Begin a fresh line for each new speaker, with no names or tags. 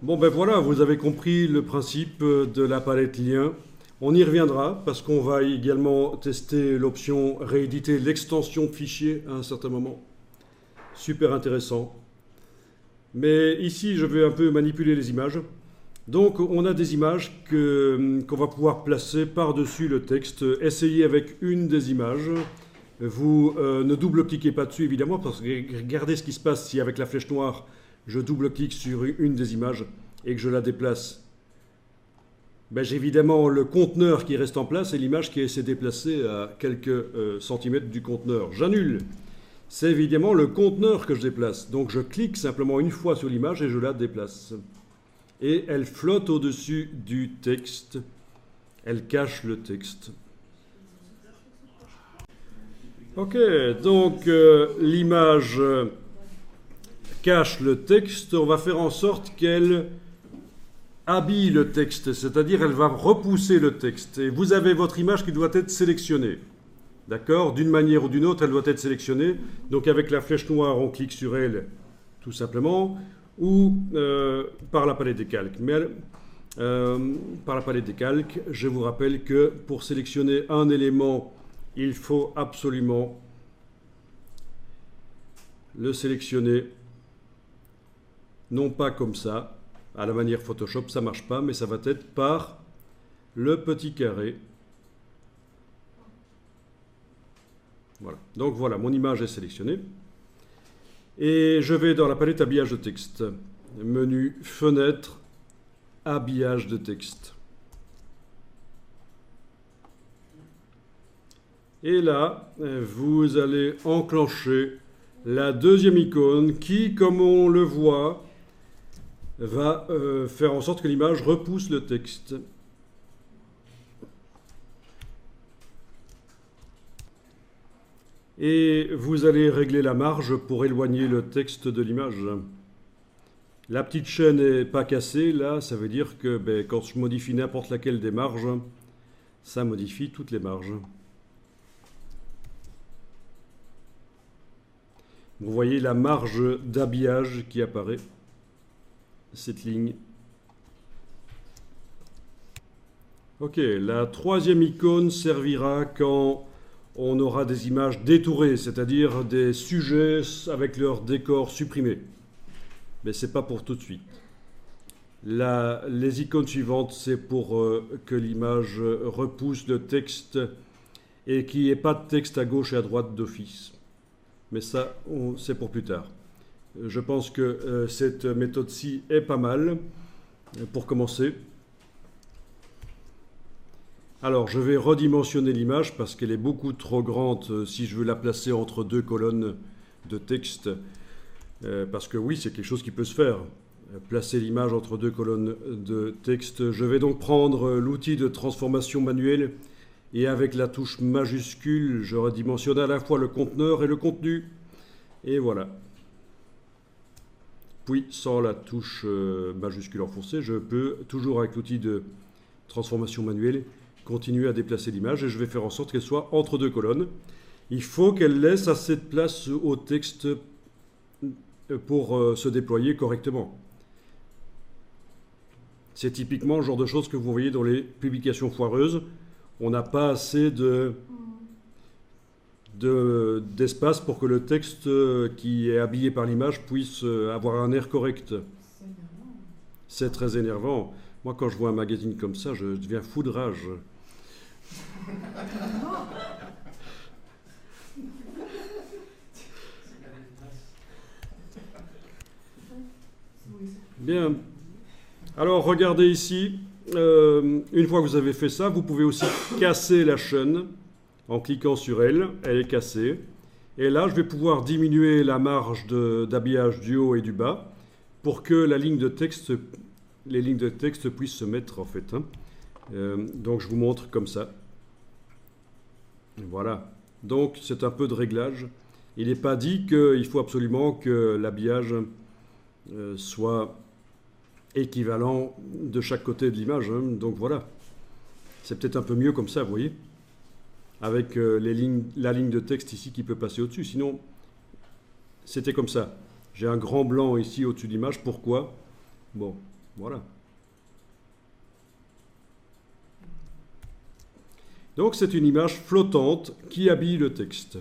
Bon ben voilà, vous avez compris le principe de la palette lien. On y reviendra parce qu'on va également tester l'option rééditer l'extension de fichier à un certain moment. Super intéressant. Mais ici, je vais un peu manipuler les images. Donc on a des images qu'on va pouvoir placer par-dessus le texte. Essayez avec une des images. Vous ne double-cliquez pas dessus évidemment parce que regardez ce qui se passe si avec la flèche noire je double-clique sur une des images et que je la déplace. Ben, j'ai évidemment le conteneur qui reste en place et l'image qui s'est déplacée à quelques centimètres du conteneur. J'annule. C'est évidemment le conteneur que je déplace. Donc je clique simplement une fois sur l'image et je la déplace. Et elle flotte au-dessus du texte. Elle cache le texte. Ok, donc l'image cache le texte. On va faire en sorte qu'elle habille le texte, c'est-à-dire elle va repousser le texte. Et vous avez votre image qui doit être sélectionnée. D'accord? D'une manière ou d'une autre, elle doit être sélectionnée. Donc avec la flèche noire, on clique sur elle, tout simplement, ou par la palette des calques. Mais par la palette des calques, je vous rappelle que pour sélectionner un élément, il faut absolument le sélectionner, non pas comme ça, à la manière Photoshop, ça ne marche pas, mais ça va être par le petit carré. Voilà. Donc voilà, mon image est sélectionnée. Et je vais dans la palette habillage de texte. Menu fenêtre, habillage de texte. Et là, vous allez enclencher la deuxième icône qui, comme on le voit, va faire en sorte que l'image repousse le texte. Et vous allez régler la marge pour éloigner le texte de l'image. La petite chaîne n'est pas cassée, là, ça veut dire que quand je modifie n'importe laquelle des marges, ça modifie toutes les marges. Vous voyez la marge d'habillage qui apparaît, cette ligne. Ok, la troisième icône servira quand on aura des images détourées, c'est-à-dire des sujets avec leur décor supprimé. Mais ce n'est pas pour tout de suite. Les icônes suivantes, c'est pour que l'image repousse le texte et qu'il n'y ait pas de texte à gauche et à droite d'office. Mais ça, c'est pour plus tard. Je pense que cette méthode-ci est pas mal pour commencer. Alors, je vais redimensionner l'image parce qu'elle est beaucoup trop grande si je veux la placer entre deux colonnes de texte. Parce que oui, c'est quelque chose qui peut se faire. Placer l'image entre deux colonnes de texte. Je vais donc prendre l'outil de transformation manuelle et avec la touche majuscule, je redimensionne à la fois le conteneur et le contenu. Et voilà. Puis, sans la touche majuscule enfoncée, je peux, toujours avec l'outil de transformation manuelle, continuer à déplacer l'image et je vais faire en sorte qu'elle soit entre deux colonnes. Il faut qu'elle laisse assez de place au texte pour se déployer correctement. C'est typiquement le genre de choses que vous voyez dans les publications foireuses. On n'a pas assez d'espace pour que le texte qui est habillé par l'image puisse avoir un air correct. C'est très énervant. Moi, quand je vois un magazine comme ça, je deviens fou de rage. Bien. Alors, regardez ici. Une fois que vous avez fait ça, vous pouvez aussi casser la chaîne en cliquant sur elle. Elle est cassée. Et là, je vais pouvoir diminuer la marge d'habillage du haut et du bas pour que les lignes de texte puissent se mettre en fait. Donc, je vous montre comme ça. Voilà. Donc, c'est un peu de réglage. Il n'est pas dit qu'il faut absolument que l'habillage soit équivalent de chaque côté de l'image. Donc voilà, c'est peut-être un peu mieux comme ça, vous voyez, avec la ligne de texte ici qui peut passer au-dessus. Sinon, c'était comme ça. J'ai un grand blanc ici au-dessus de l'image. Pourquoi? Bon, Voilà. Donc c'est une image flottante qui habille le texte.